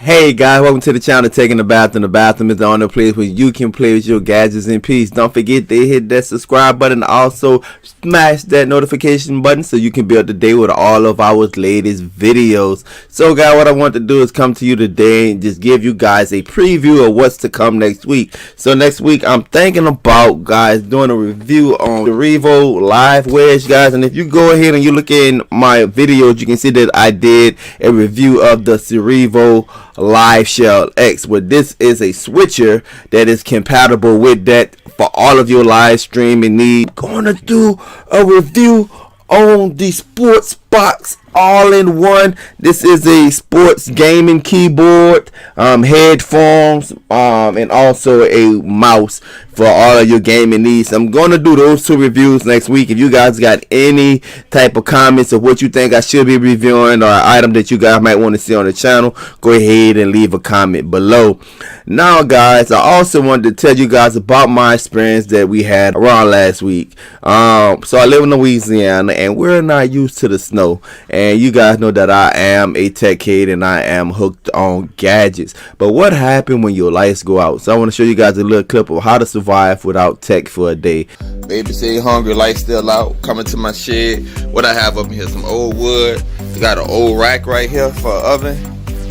Hey guys, welcome to the channel Taking the Bathroom. The bathroom is the only place where you can play with your gadgets in peace. Don't forget to hit that subscribe button. Also smash that notification button so you can be up to date with all of our latest videos. So guys, what I want to do is come to you today and just give you guys a preview of what's to come next week. So next week I'm thinking about guys doing a review on the Revo Live Wedge guys, and if you go ahead and you look in my videos, you can see that I did a review of the Revo Live Shell X, where this is a switcher that is compatible with that for all of your live streaming needs. Gonna do a review on the sports box all-in-one. This is a sports gaming keyboard, headphones, and also a mouse for all of your gaming needs. I'm gonna do those two reviews next week. If you guys got any type of comments of what you think I should be reviewing or an item that you guys might want to see on the channel, go ahead and leave a comment below. Now guys, I also wanted to tell you guys about my experience that we had around last week. So I live in Louisiana and we're not used to the snow, and you guys know that I am a tech kid and I am hooked on gadgets. But what happened when your lights go out? So I want to show you guys a little clip of how to survive without tech for a day. Baby say hungry, lights still out. Coming to my shed. What I have up here, some old wood. We got an old rack right here for an oven,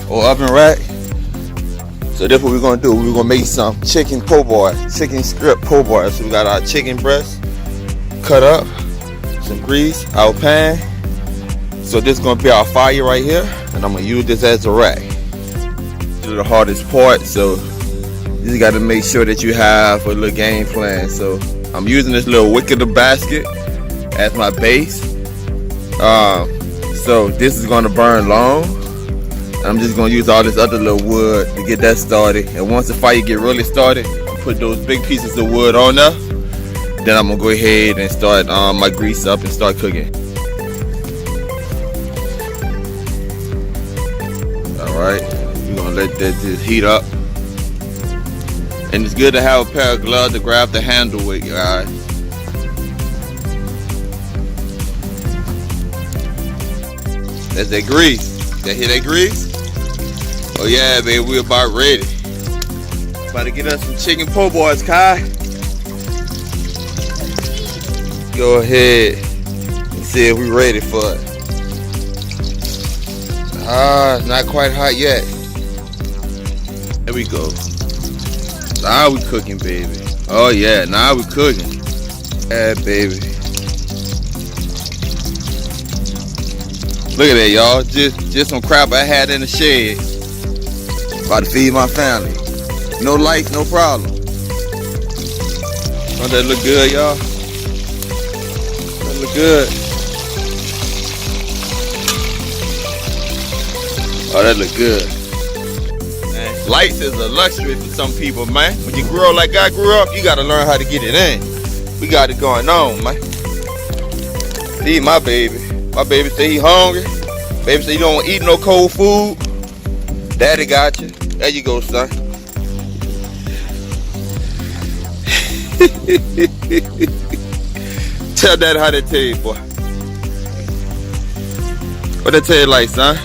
or oven rack. So that's what we're gonna do. We're gonna make some chicken po' boy, chicken strip po' boy. So we got our chicken breast cut up, some grease, our pan. So this is gonna be our fire right here, and I'm gonna use this as a rack. This is the hardest part, so you just gotta make sure that you have a little game plan. So I'm using this little wicker basket as my base. So this is gonna burn long. I'm just gonna use all this other little wood to get that started. And once the fire get really started, I'll put those big pieces of wood on there. Then I'm gonna go ahead and start my grease up and start cooking. Alright, we're gonna let that just heat up. And it's good to have a pair of gloves to grab the handle with, guys. That's that grease. That hear that grease? Oh yeah, baby, we're about ready. About to get us some chicken po' boys, Kai. Go ahead and see if we're ready for it. It's not quite hot yet. There we go. Now we cooking, baby. Oh yeah, now we cooking. Yeah, baby. Look at that, y'all. Just some crap I had in the shed. About to feed my family. No lights, no problem. Don't that look good, y'all? That look good. Oh, that look good. Man, lights is a luxury for some people, man. When you grow up like I grew up, you gotta learn how to get it in. We got it going on, man. Feed my baby. My baby say he hungry. Baby say you don't eat no cold food. Daddy got you. There you go, son. Tell Daddy how they tell you, boy. What they tell you like, son?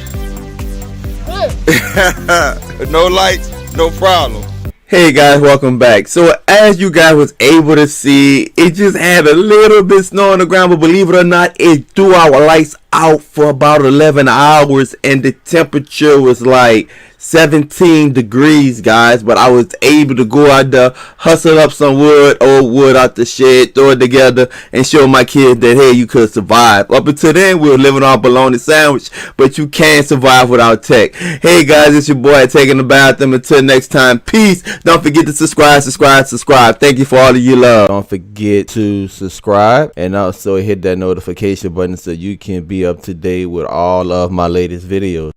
No lights, no problem. Hey guys, welcome back. So as you guys was able to see, it just had a little bit snow on the ground, but believe it or not, it threw our lights out for about 11 hours and the temperature was like 17 degrees, guys. But I was able to go out there, hustle up some old wood out the shed, throw it together, and show my kids that hey, you could survive. Up until then, we were living on bologna sandwich, but you can survive without tech. Hey guys, it's your boy Taking the Bathroom. Until next time, peace. Don't forget to subscribe. Thank you for all of your love. Don't forget to subscribe and also hit that notification button so you can be up to date with all of my latest videos.